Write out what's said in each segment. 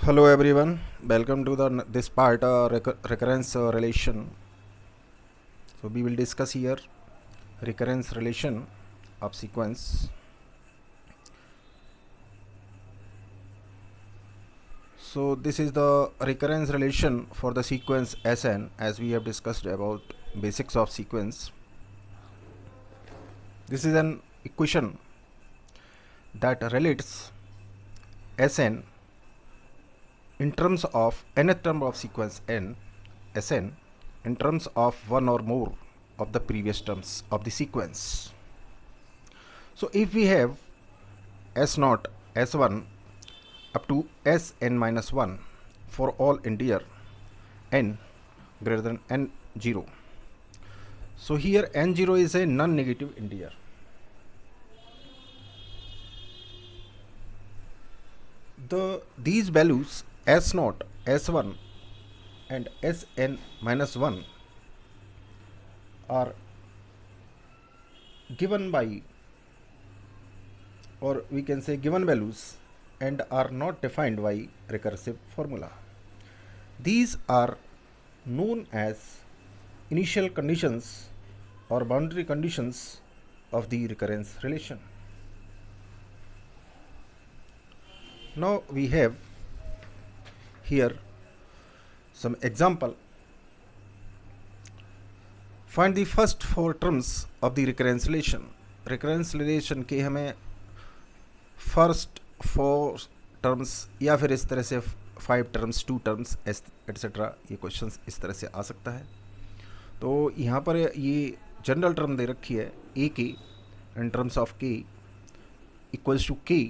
Hello everyone, welcome to this part recurrence relation. So we will discuss here recurrence relation of sequence. So this is the recurrence relation for the sequence Sn, as we have discussed about basics of sequence. This is an equation that relates Sn in terms of nth term of sequence n, Sn, in terms of one or more of the previous terms of the sequence. So if we have S0, S1 up to Sn minus 1 for all integer n greater than n0. So here n0 is a non-negative integer. These values S0, S1 and Sn minus 1 are given by, or we can say given values, and are not defined by recursive formula. These are known as initial conditions or boundary conditions of the recurrence relation. Now we have here some example. Find the first four terms of the recurrence relation. recurrence relation के हमें first four terms या फिर इस तरह से 5 terms 2 terms etcetera, ये question इस तरह से आ सकता है. तो यहाँ पर ये जनरल टर्म दे रखी है a k in terms of k equals to k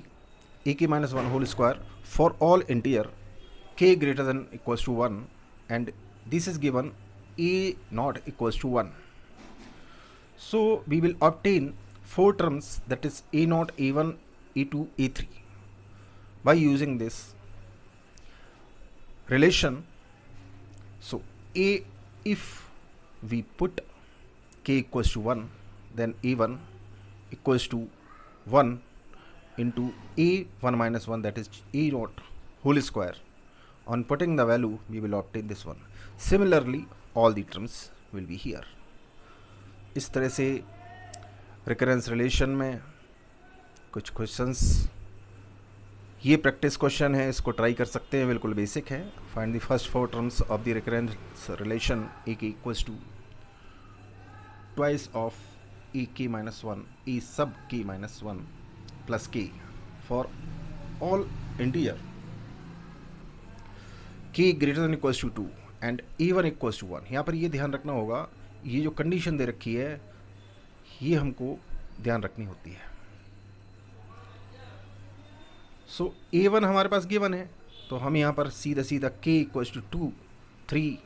a k minus 1 whole square for all interior k greater than equals to 1, and this is given a not equals to 1. So we will obtain four terms, that is a naught, a1, a2, a3 by using this relation. So a, if we put k equals to 1, then a1 equals to 1 into a1 minus 1, that is a naught whole square. On putting the value, we will obtain this one. Similarly, all the terms will be here. इस तरह से recurrence relation में कुछ questions, ये practice question है, इसको try कर सकते हैं, बिल्कुल basic है. Find the first four terms of the recurrence relation a k equals to twice of a k minus 1, a sub k minus 1 plus k for all integer k greater than equals to 2 and a1 equals to 1. यहाँ पर ये ध्यान रखना होगा, ये जो condition दे रखी है ये हमको ध्यान रखनी होती है. सो a1 हमारे पास गिवन है, तो हम यहाँ पर सीधा सीधा k इक्वल्स टू 2, 3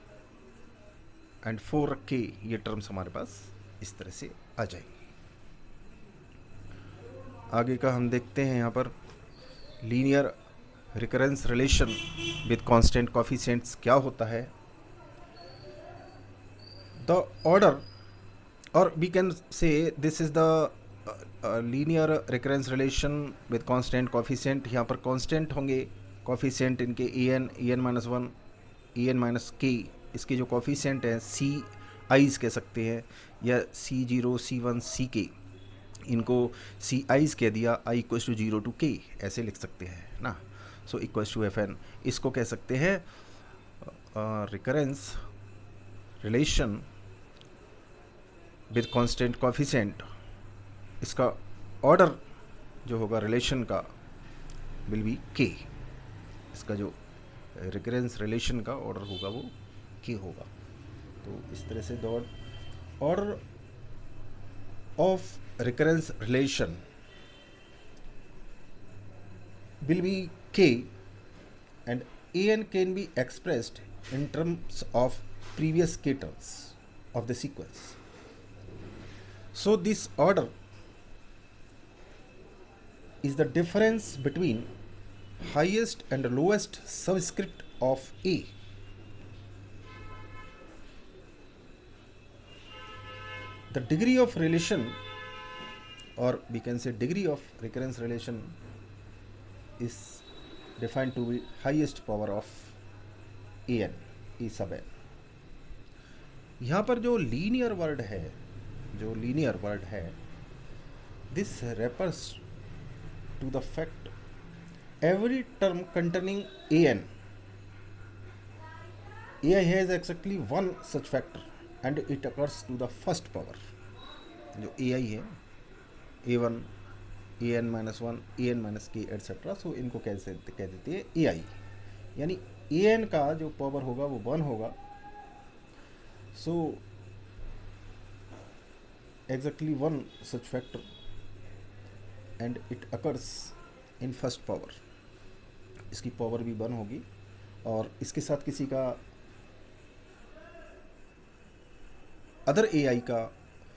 एंड 4 रख के ये टर्म्स हमारे पास इस तरह से आ जाएंगे. आगे का हम देखते हैं. यहाँ पर linear recurrence relation with constant coefficients क्या होता है. The order, or we can say this is the linear recurrence relation with constant coefficient. यहाँ पर constant होंगे coefficient इनके en minus 1, en minus k, इसके जो coefficient हैं c i's कह सकते हैं, या c0, c1, ck, इनको c i's कह दिया, i equals to 0 to k ऐसे लिख सकते हैं ना. So equals to f n, इसको कह सकते हैं recurrence relation with constant coefficient. इसका ऑर्डर जो होगा रिलेशन का विल बी के. इसका जो रिकरेंस रिलेशन का ऑर्डर होगा वो के होगा. तो इस तरह से the order of recurrence relation will be k, and an can be expressed in terms of previous k terms of the sequence. So this order is the difference between highest and lowest subscript of a. The degree of relation, or we can say degree of recurrence relation, is defined to be highest power of an e sub n. यहाँ पर जो linear word है, this refers to the fact every term containing an ai has exactly one such factor and it occurs to the first power. जो ai है a1 an minus 1 an minus k etcetera, सो इनको कह देते हैं ai, यानी an का जो power होगा वो 1 होगा. सो exactly one such factor and it occurs in first power. इसकी पावर भी 1 होगी और इसके साथ किसी का अदर ai का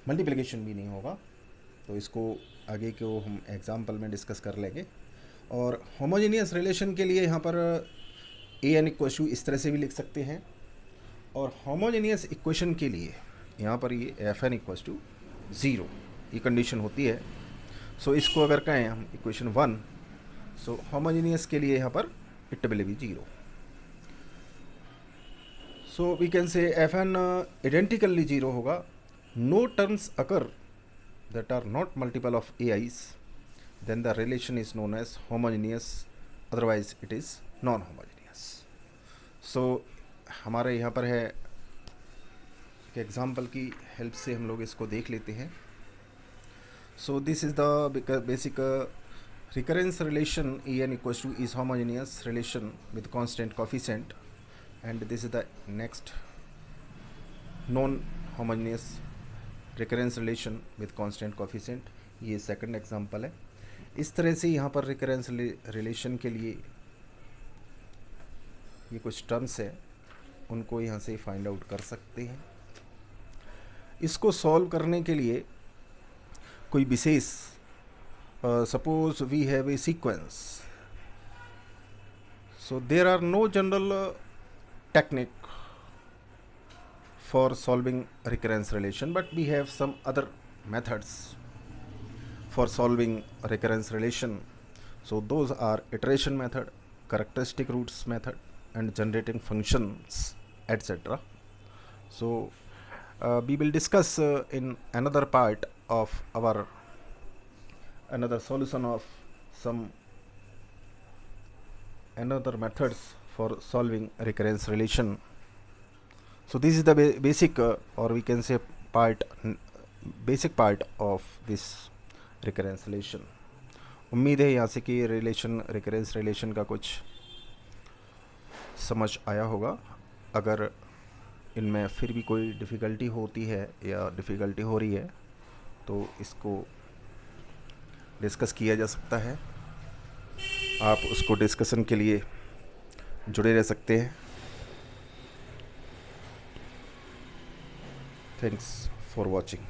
मल्टीप्लिकेशन भी नहीं होगा. तो इसको आगे को हम एग्जाम्पल में डिस्कस कर लेंगे. और होमोजेनियस रिलेशन के लिए यहाँ पर an इक्वल टू इस तरह से भी लिख सकते हैं, और होमोजेनियस इक्वेशन के लिए यहाँ पर ये fn इक्वल टू 0 ये कंडीशन होती है. सो इसको अगर कहें हम इक्वेशन 1, सो होमोजेनियस के लिए यहाँ पर it will be 0. So we can say fn identically 0 होगा. No terms occur that are not multiple of ai's, then the relation is known as homogeneous, otherwise it is non homogeneous. So हमारे यहाँ पर है एक example की help से हम लोग इसको देख लेते हैं. So this is the basic recurrence relation en equals to is homogeneous relation with constant coefficient, and this is the next non homogeneous recurrence relation with constant coefficient. ये सेकंड एग्जांपल है. इस तरह से यहाँ पर recurrence relation के लिए ये कुछ टर्म्स है, उनको यहाँ से फाइंड आउट कर सकते हैं. इसको सॉल्व करने के लिए कोई विशेष suppose we have a sequence, so there are no general technique for solving recurrence relation, but we have some other methods for solving recurrence relation. So those are iteration method, characteristic roots method, and generating functions, etc. So we will discuss in another part of our another solution of some another methods for solving recurrence relation. So this is the basic or we can say basic part of this recurrence relation. उम्मीद है यहाँ से कि recurrence relation का कुछ समझ आया होगा. अगर इनमें फिर भी कोई डिफ़िकल्टी होती है या डिफ़िकल्टी हो रही है तो इसको डिस्कस किया जा सकता है. आप उसको डिस्कशन के लिए जुड़े रह सकते हैं. Thanks for watching.